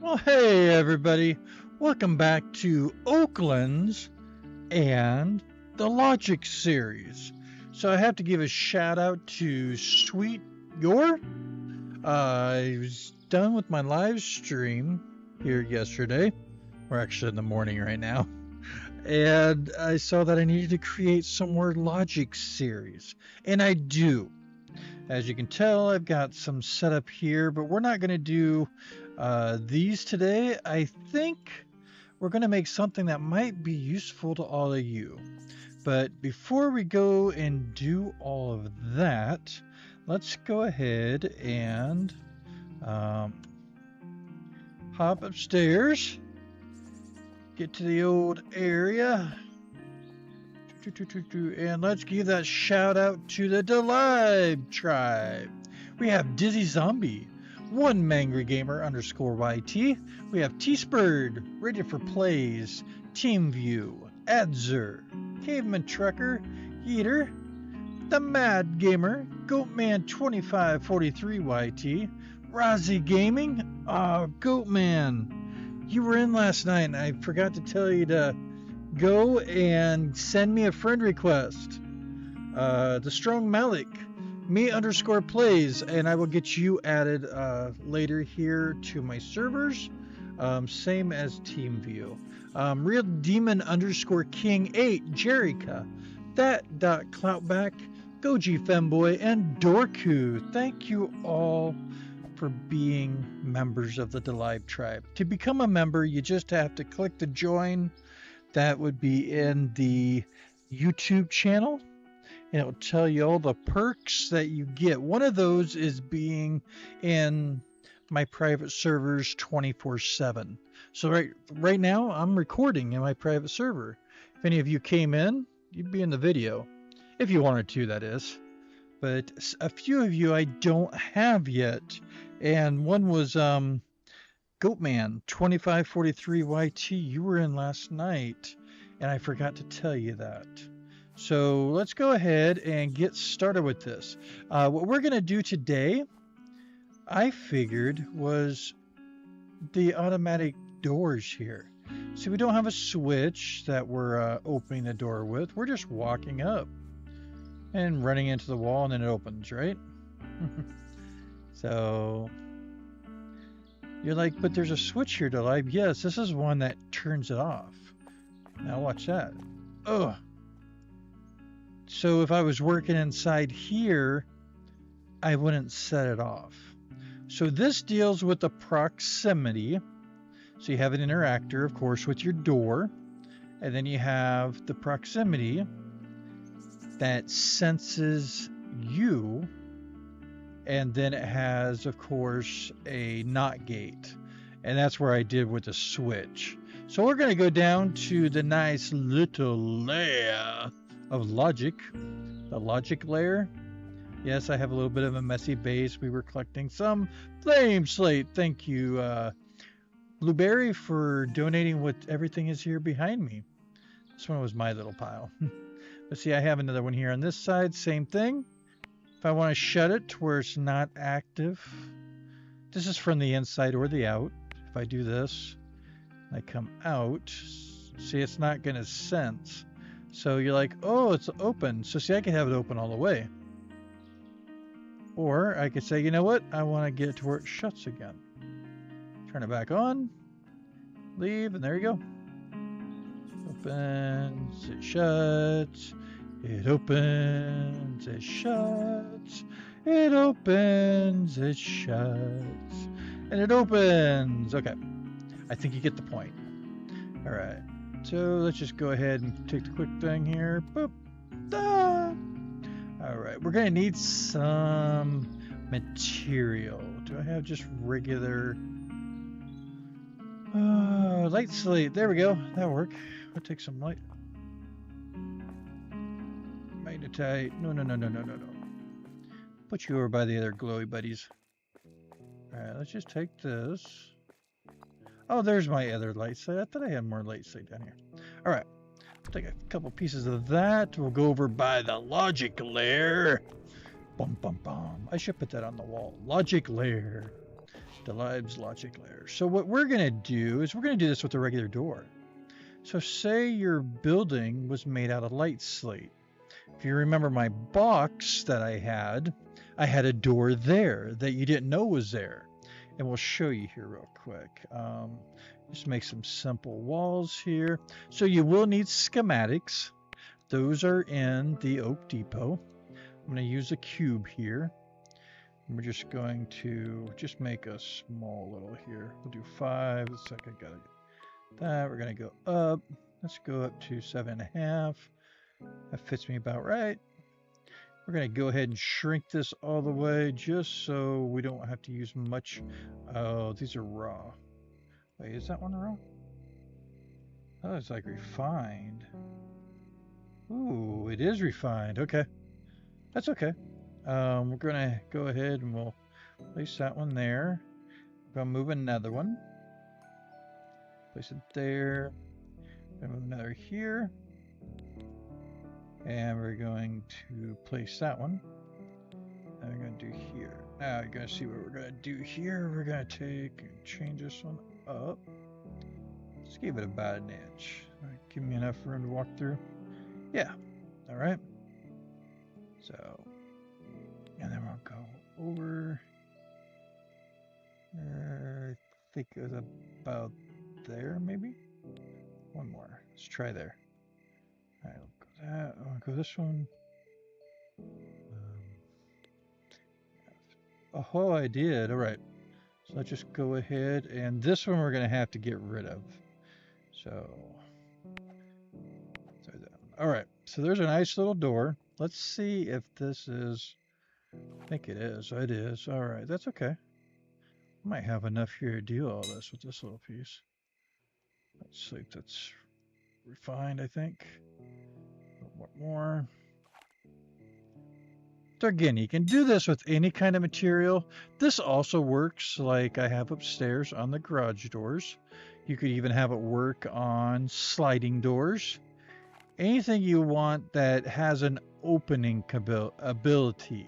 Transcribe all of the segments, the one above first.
Well, hey everybody, welcome back to Oaklands and the Logic series. So I have to give a shout out to Sweet Yor. I was done with my live stream here yesterday. We're actually in the morning right now. And I saw that I needed to create some more Logic series. And I do. As you can tell, I've got some setup here, but we're not going to do these today. I think we're going to make something that might be useful to all of you. But before we go and do all of that, let's go ahead and hop upstairs, get to the old area, and let's give that shout out to the Delive tribe. We have Dizzy Zombie, One Mangry Gamer _YT. We have T-Spurred, Ready for Plays, TeamView, Adzer, Caveman Trucker, Yeater, The Mad Gamer, Goatman 2543YT, Rozzy Gaming. Goatman, you were in last night and I forgot to tell you to go and send me a friend request. The Strong Malik, me _plays, and I will get you added later here to my servers, same as TeamView. Real Demon _King 8, Jerica, That.Cloutback, Goji Femboy, and Dorku. Thank you all for being members of the Delive tribe. To become a member, you just have to click the join. That would be in the YouTube channel, and it will tell you all the perks that you get. One of those is being in my private servers 24/7. So right now I'm recording in my private server. If any of you came in, you'd be in the video, if you wanted to, that is. But a few of you I don't have yet, and one was Goatman 2543YT. You were in last night, and I forgot to tell you that. So let's go ahead and get started with this. What we're going to do today, I figured, was the automatic doors here. See, we don't have a switch that we're opening the door with. We're just walking up and running into the wall, and then it opens, right? So you're like, but there's a switch here, Delive. Yes, this is one that turns it off. Now watch that. Ugh. So if I was working inside here, I wouldn't set it off. So this deals with the proximity. So you have an interactor, of course, with your door. And then you have the proximity that senses you. And then it has, of course, a NOT gate. And that's where I did with the switch. So we're going to go down to the nice little layer of Logic. The Logic layer. Yes, I have a little bit of a messy base. We were collecting some flame slate. Thank you, Blueberry, for donating what everything is here behind me. This one was my little pile. But see, I have another one here on this side. Same thing. If I want to shut it to where it's not active, this is from the inside or the out. If I do this, I come out, see, it's not going to sense. So you're like, oh, it's open. So see, I can have it open all the way. Or I could say, you know what? I want to get it to where it shuts again. Turn it back on, leave, and there you go. Opens, it shuts. It opens, it shuts, it opens, it shuts, and it opens. Okay, I think you get the point. All right, so let's just go ahead and take the quick thing here. Boop. Ah. All right, we're gonna need some material. Do I have just regular? Light slate. There we go. That'll work. We'll take some light. Magnetite. No. Put you over by the other glowy buddies. Alright, let's just take this. Oh, there's my other light slate. I thought I had more light slate down here. Alright. Take a couple pieces of that. We'll go over by the logic layer. Bum bum bum. I should put that on the wall. Logic layer. Logic layer. So what we're going to do is we're going to do this with a regular door. So say your building was made out of light slate. If you remember my box that I had a door there that you didn't know was there. And we'll show you here real quick. Just make some simple walls here. So you will need schematics. Those are in the Oak Depot. I'm going to use a cube here. And we're just going to just make a small little here. We'll do 5. Looks like I got that. We're going to go up. Let's go up to 7.5. That fits me about right. We're going to go ahead and shrink this all the way just so we don't have to use much. Oh, these are raw. Wait, is that one raw? Oh, it's like refined. Ooh, it is refined. Okay. That's okay. We're going to go ahead and we'll place that one there. We're going to move another one. Place it there. We're going to move another here. And we're going to place that one. And we're going to do here. Now you're going to see what we're going to do here. We're going to take and change this one up. Let's give it about an inch. Give me enough room to walk through. Yeah. All right. So, and then we'll go over. I think it was about there, maybe. One more. Let's try there. All right. That. I'll go this one. Oh, I did. All right. So let's just go ahead. And this one we're going to have to get rid of. So. All right. So there's a nice little door. Let's see if this is. I think it is. It is. All right. That's okay. I might have enough here to do all this with this little piece. Let's see if that's refined, I think. What more? So again, you can do this with any kind of material. This also works like I have upstairs on the garage doors. You could even have it work on sliding doors. Anything you want that has an opening capability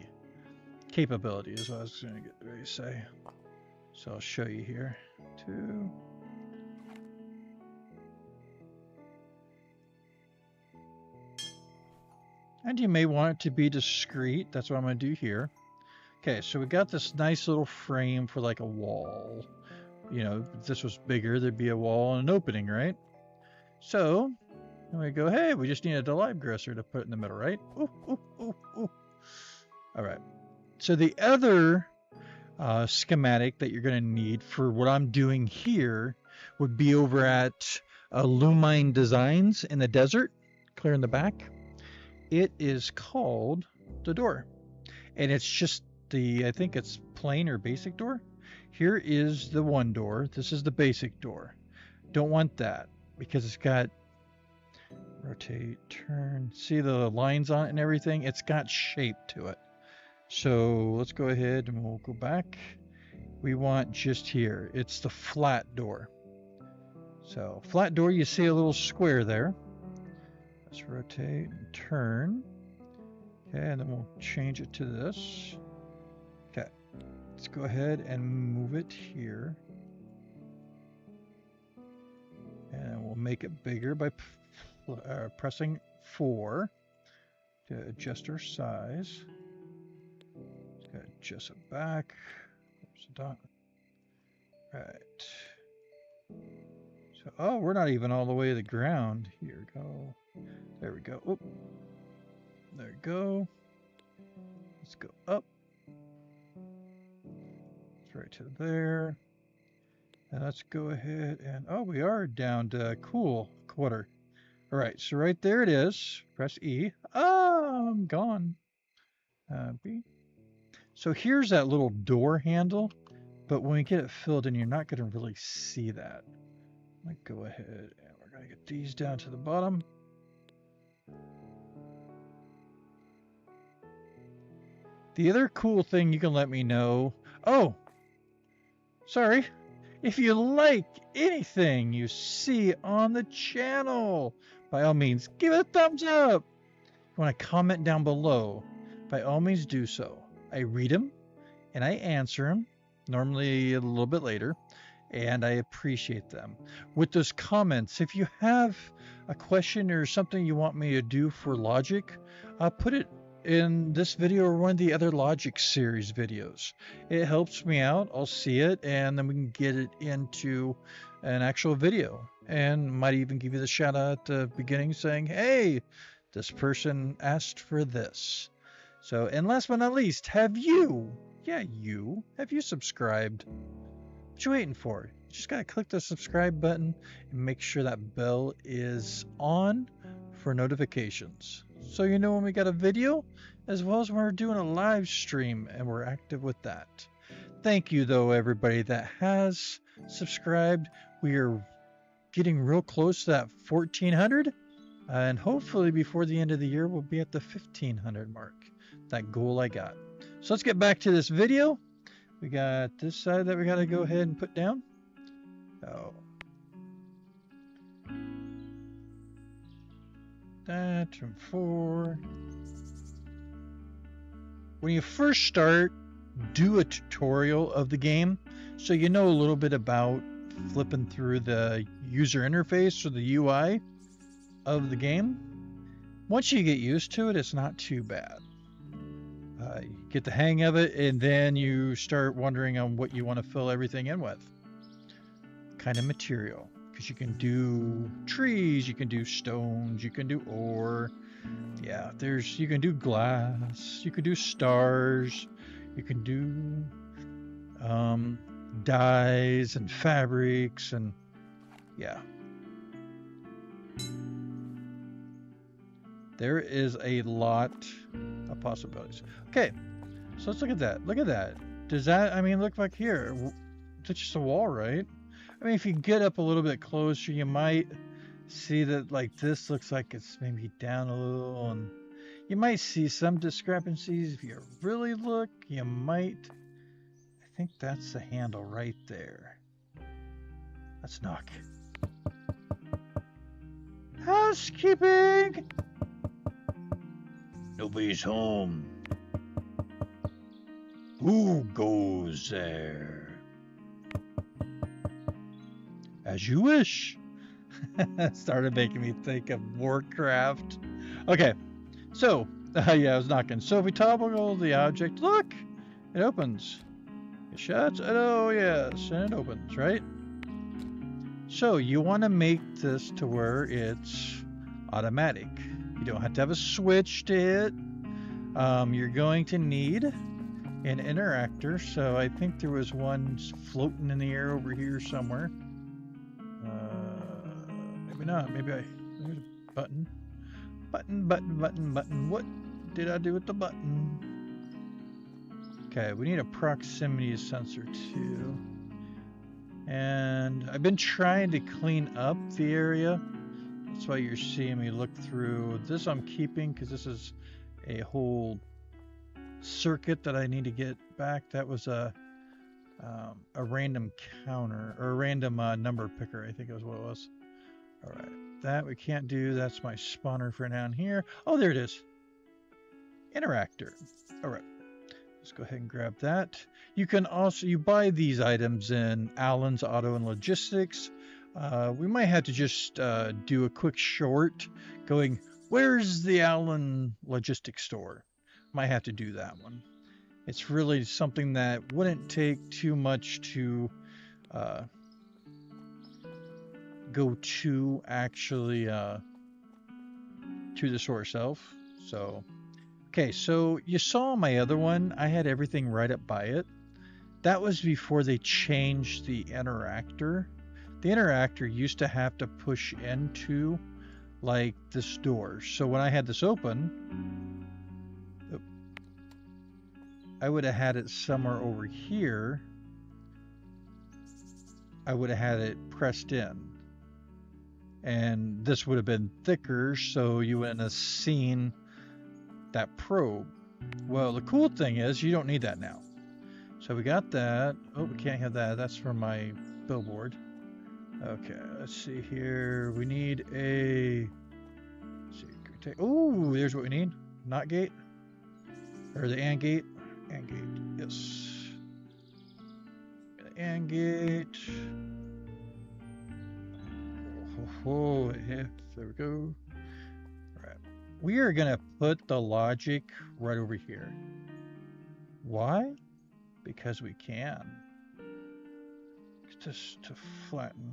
is what I was going to get ready to say. So I'll show you here. 2. And you may want it to be discreet. That's what I'm going to do here. Okay, so we got this nice little frame for like a wall. You know, if this was bigger, there'd be a wall and an opening, right? So, and we go, hey, we just need a live grocer to put in the middle, right? Ooh, ooh, ooh, ooh. All right. So the other schematic that you're going to need for what I'm doing here would be over at Lumine Designs in the desert, clear in the back. It is called the door, and it's just the, I think it's plain or basic door. Here is the one door. This is the basic door. Don't want that because it's got rotate, turn. See the lines on it and everything? It's got shape to it. So let's go ahead and we'll go back. We want just here. It's the flat door. So flat door, you see a little square there. Let's rotate and turn. Okay, and then we'll change it to this. Okay, let's go ahead and move it here. And we'll make it bigger by pressing 4 to adjust our size. Adjust it back. There's a dot. Right. So, oh, we're not even all the way to the ground. Here we go. There we go. Oop. There we go. Let's go up. It's right to there. And let's go ahead and, oh, we are down to cool quarter. All right, so right there it is. Press E. Oh, I'm gone. B. So here's that little door handle, but when we get it filled in, you're not going to really see that. I'm going to go ahead and we're going to get these down to the bottom. The other cool thing you can let me know... Oh! Sorry. If you like anything you see on the channel, by all means, give it a thumbs up. If you want to comment down below, by all means do so. I read them and I answer them, normally a little bit later, and I appreciate them. With those comments, if you have a question or something you want me to do for Logic, put it in this video or one of the other Logic series videos. It helps me out. I'll see it, and then we can get it into an actual video, and might even give you the shout out at the beginning saying, hey, this person asked for this. So, and last but not least, have you subscribed? What you waiting for? You just gotta click the subscribe button and make sure that bell is on for notifications, so you know when we got a video, as well as when we're doing a live stream and we're active with that. Thank you though, everybody that has subscribed. We are getting real close to that 1,400, and hopefully before the end of the year we'll be at the 1,500 mark, that goal I got. So let's get back to this video. We got this side that we got to go ahead and put down. Oh, that and 4. When you first start, do a tutorial of the game so you know a little bit about flipping through the user interface or the UI of the game. Once you get used to it, it's not too bad. You get the hang of it, and then you start wondering on what you want to fill everything in with. Kind of material. Because you can do trees, you can do stones, you can do ore. Yeah, you can do glass, you can do stars, you can do dyes and fabrics, and yeah. There is a lot of possibilities. Okay, so let's look at that. Look at that. Does that, I mean, look like here. It's just a wall, right? I mean, if you get up a little bit closer, you might see that like this looks like it's maybe down a little, and you might see some discrepancies. If you really look, you might, I think that's the handle right there. Let's knock. Housekeeping! Nobody's home. Who goes there? As you wish. Started making me think of Warcraft. Okay, so yeah, I was knocking. So if we toggle the object, look, it opens. It shuts. Oh yes, and it opens, right? So you want to make this to where it's automatic. You don't have to have a switch to hit. You're going to need an interactor. So I think there was one floating in the air over here somewhere. Maybe not. Maybe there's a button. Button. What did I do with the button? Okay, we need a proximity sensor too. And I've been trying to clean up the area. That's why you're seeing me look through. This I'm keeping because this is a whole circuit that I need to get back. That was a random counter, or a random number picker, I think is what it was. All right, that we can't do. That's my spawner for down here. Oh, there it is. Interactor. All right, let's go ahead and grab that. You can also, you buy these items in Allen's Auto and Logistics. We might have to just do a quick short going, where's the Allen Logistics store? Might have to do that one. It's really something that wouldn't take too much to go to actually to the store itself. So, okay, so you saw my other one. I had everything right up by it. That was before they changed the interactor. The interactor used to have to push into like this door. So when I had this open, I would have had it somewhere over here. I would have had it pressed in. and this would have been thicker, so you wouldn't have seen that probe. Well, the cool thing is you don't need that now. So we got that. Oh, we can't have that. That's for my billboard. Okay, let's see here. We need a... Oh, there's what we need. Not gate. Or the AND gate. AND gate, yes. The AND gate. Oh, yeah, there we go. All right. We are going to put the logic right over here. Why? Because we can. Just to flatten.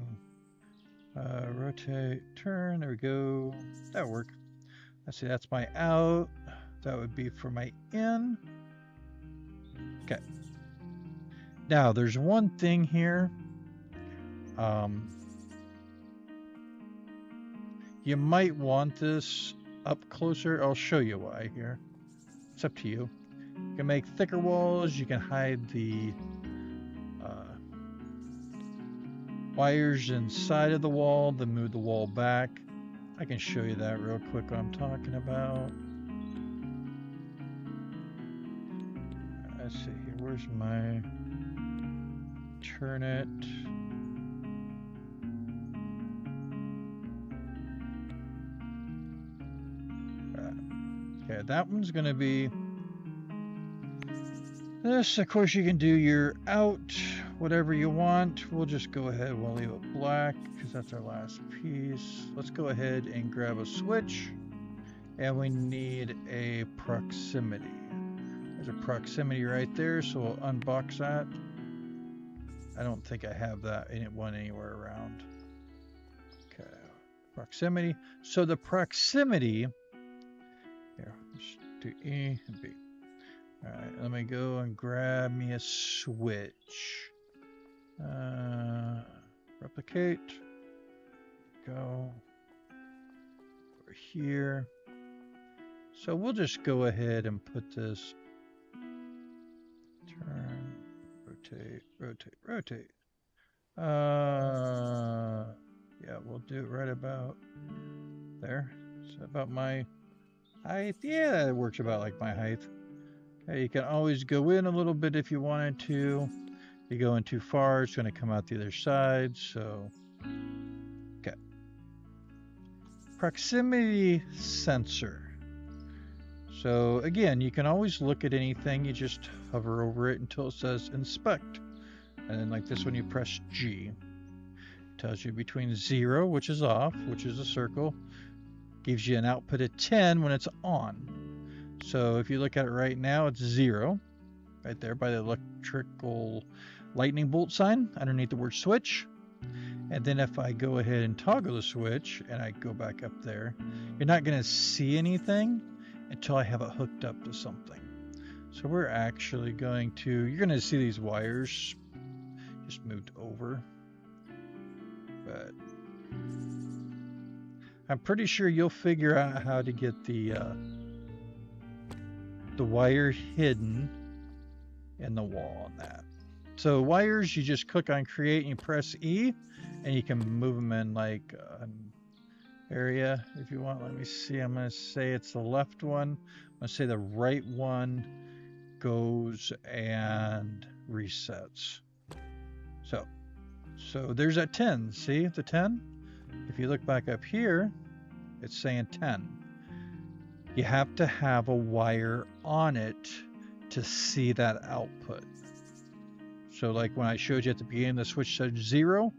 Rotate, turn, there we go. That'll work. Let's see, that's my out. That would be for my in. Okay. Now, there's one thing here. You might want this up closer. I'll show you why here. It's up to you. You can make thicker walls. You can hide the wires inside of the wall, then move the wall back. I can show you that real quick what I'm talking about. Let's see here. Where's my turn it? Okay, that one's going to be this. Of course, you can do your out, whatever you want. We'll just go ahead. We'll leave it black because that's our last piece. Let's go ahead and grab a switch. And we need a proximity. There's a proximity right there, so we'll unbox that. I don't think I have that one anywhere around. Okay, proximity. So the proximity, here, let's do E and B. All right, let me go and grab me a switch. Replicate. Go over here. So we'll just go ahead and put this. Turn, rotate, rotate, rotate. Yeah, we'll do it right about there. So about my height. Yeah, it works about like my height. Okay, you can always go in a little bit if you wanted to. If you go in too far, it's going to come out the other side. So, okay. Proximity sensor. So again, you can always look at anything. You just hover over it until it says inspect. And then like this one, you press G. It tells you between 0, which is off, which is a circle. Gives you an output of 10 when it's on. So if you look at it right now, it's 0. Right there by the electrical lightning bolt sign underneath the word switch. And then if I go ahead and toggle the switch and I go back up there, you're not going to see anything until I have it hooked up to something. So we're actually going to, you're going to see these wires just moved over. But I'm pretty sure you'll figure out how to get the wire hidden in the wall on that. So wires, you just click on create and you press E and you can move them in like an area if you want. Let me see. I'm going to say it's the left one. I'm going to say the right one goes and resets. So there's that 10. See the 10? If you look back up here, it's saying 10. You have to have a wire on it to see that output. So like when I showed you at the beginning, the switch said 0,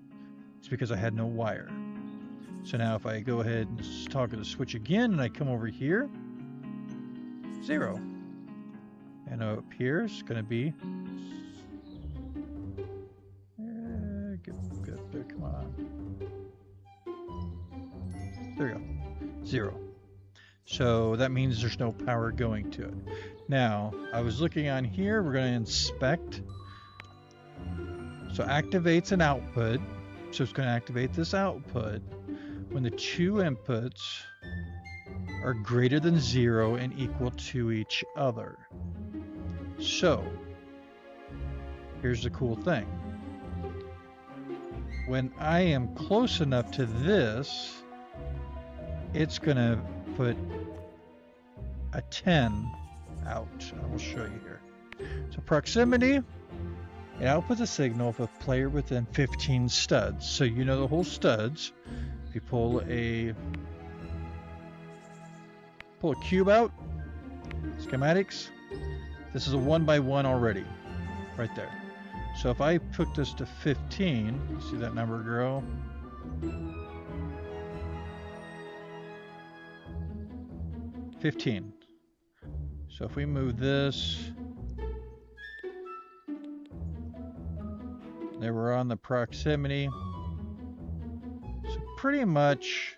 it's because I had no wire. So now if I go ahead and toggle the switch again and I come over here, 0. And up here it's going to be, good, come on. There we go, 0. So that means there's no power going to it. Now, I was looking on here, we're going to inspect. So activates an output. So it's going to activate this output when the two inputs are greater than 0 and equal to each other. So, here's the cool thing. When I am close enough to this, it's gonna put a 10 out. I will show you here. So proximity, it outputs a signal of a player within 15 studs. So you know the whole studs. If you pull a cube out, schematics, this is a 1x1 already, right there. So if I put this to 15, see that number grow? $15. So if we move this, there we're on the proximity. So pretty much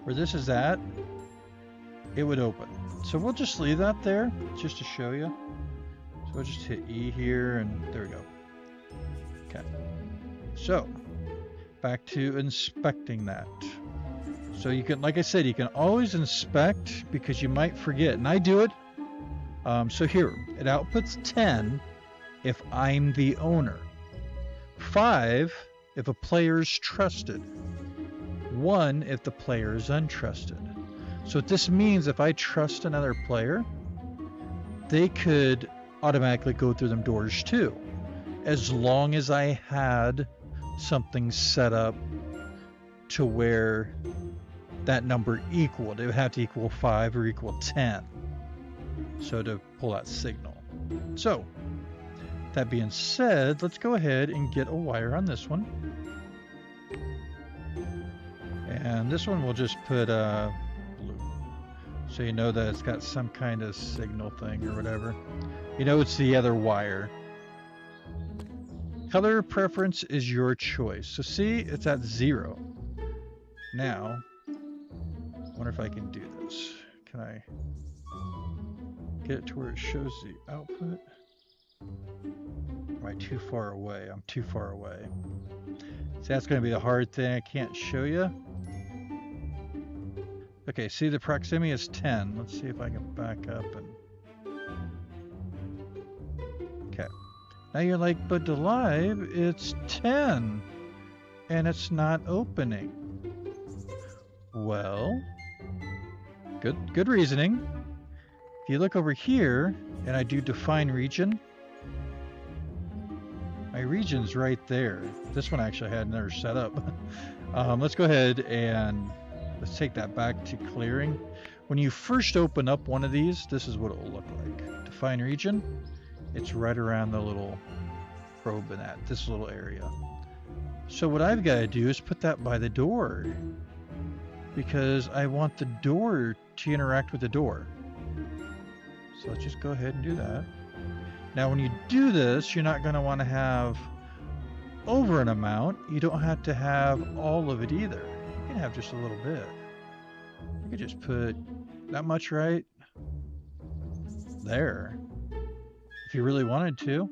where this is at, it would open. So we'll just leave that there just to show you. So we'll just hit E here and there we go. Okay. So back to inspecting that. So you can, like I said, you can always inspect because you might forget, and I do it. So here, it outputs 10 if I'm the owner. 5 if a player's trusted. 1 if the player is untrusted. So what this means, if I trust another player, they could automatically go through them doors too, as long as I had something set up to where that number equaled. It would have to equal 5 or equal 10. So to pull that signal. So that being said, let's go ahead and get a wire on this one. And this one we'll just put blue. So you know that it's got some kind of signal thing or whatever. You know it's the other wire. Color preference is your choice. So see, it's at 0. Now, I wonder if I can do this. Can I get it to where it shows the output? Am I too far away? I'm too far away. See, that's going to be the hard thing. I can't show you. Okay, see the proximity is 10. Let's see if I can back up and... Okay. Now you're like, but the live, it's 10. And it's not opening. Well, good reasoning. If you look over here, and I do define region, my region's right there. This one actually I had never set up. Let's go ahead and let's take that back to clearing. When you first open up one of these, this is what it will look like. Define region, it's right around the little probe in that, this little area. So what I've got to do is put that by the door, because I want the door to interact with the door. So let's just go ahead and do that. Now when you do this, you're not going to want to have over an amount. You don't have to have all of it either. You can have just a little bit. You could just put that much right there if you really wanted to.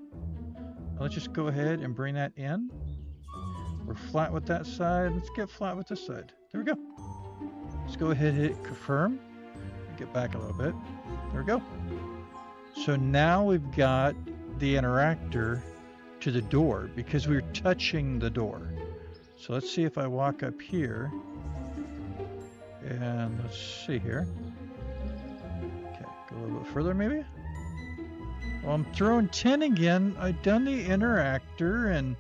Let's just go ahead and bring that in. We're flat with that side. Let's get flat with this side. There we go. Let's go ahead and hit confirm. Get back a little bit. There we go. So now we've got the interactor to the door because we're touching the door. So let's see if I walk up here. And let's see here. Okay, go a little bit further maybe. Well, I'm throwing 10 again. I've done the interactor and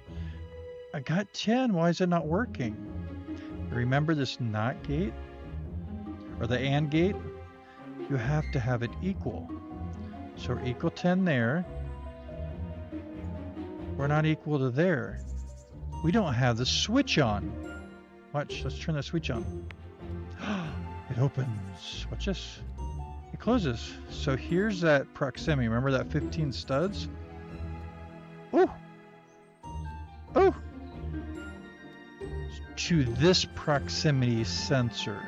I got 10. Why is it not working? Remember this NOT gate? Or the AND gate? You have to have it equal. So we're equal 10 there. We're not equal to there. We don't have the switch on. Watch, let's turn the switch on. It opens. Watch this. It closes. So here's that proximity. Remember that 15 studs? Ooh! Ooh! To this proximity sensor.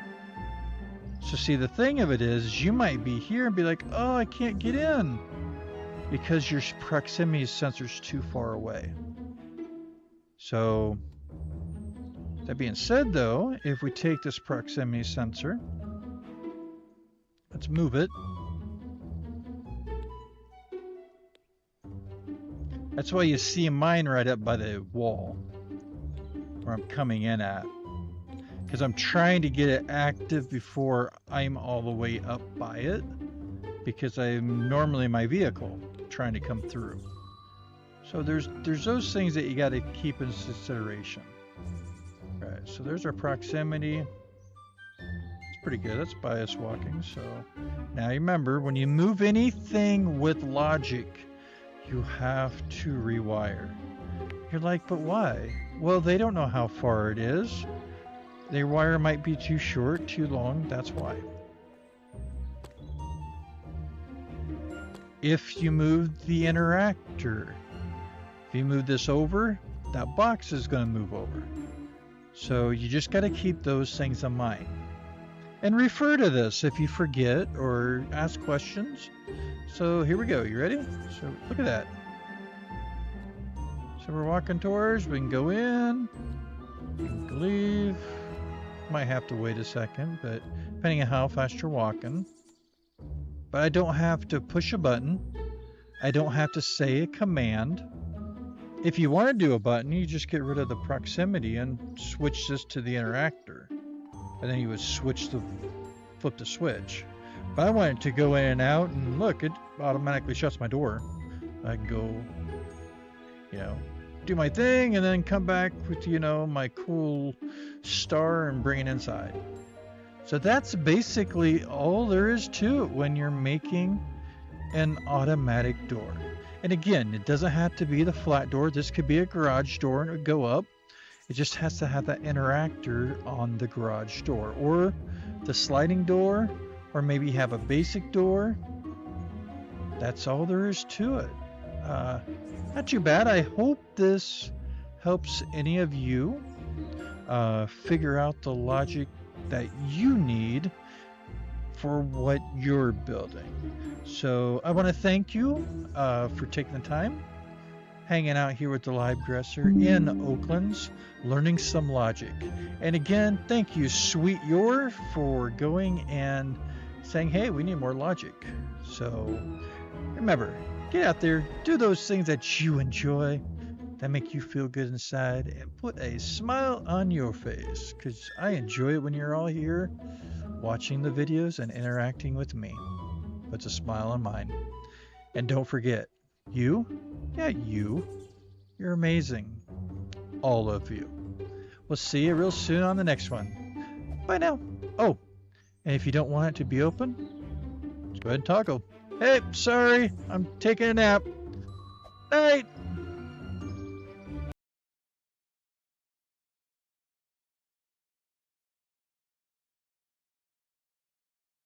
So see, the thing of it is, you might be here and be like, oh, I can't get in because your proximity sensor's too far away. So that being said though, if we take this proximity sensor, let's move it. That's why you see mine right up by the wall where I'm coming in at. because I'm trying to get it active before I'm all the way up by it, because I'm normally in my vehicle trying to come through. So there's those things that you got to keep in consideration. All right, so there's our proximity. It's pretty good. That's bias walking. So now you remember, when you move anything with logic, you have to rewire. You're like, but why? Well, they don't know how far it is. Their wire might be too short, too long. That's why. If you move the interactor, if you move this over, that box is going to move over. So you just got to keep those things in mind. And refer to this if you forget or ask questions. So here we go. You ready? So look at that. So we're walking towards. We can go in. We can leave. Might have to wait a second, but depending on how fast you're walking. But I don't have to push a button. I don't have to say a command. If you want to do a button, you just get rid of the proximity and switch this to the interactor. And then you would flip the switch. But I want it to go in and out, and look, it automatically shuts my door. I can go, do my thing, and then come back with, my cool star and bring it inside. So that's basically all there is to it when you're making an automatic door. And again, it doesn't have to be the flat door. This could be a garage door and it would go up. It just has to have that interactor on the garage door, or the sliding door, or maybe have a basic door. That's all there is to it. Not too bad. I hope this helps any of you figure out the logic that you need for what you're building. So I want to thank you for taking the time, hanging out here with the LiveGresser in Oaklands, learning some logic. And again, thank you, Sweet Yor, for going and saying, hey, we need more logic. So remember, get out there, do those things that you enjoy, that make you feel good inside, and put a smile on your face, because I enjoy it when you're all here watching the videos and interacting with me. Puts a smile on mine. And don't forget, you're amazing. All of you. We'll see you real soon on the next one. Bye now. Oh, and if you don't want it to be open, just go ahead and toggle. Hey, sorry, I'm taking a nap. Night.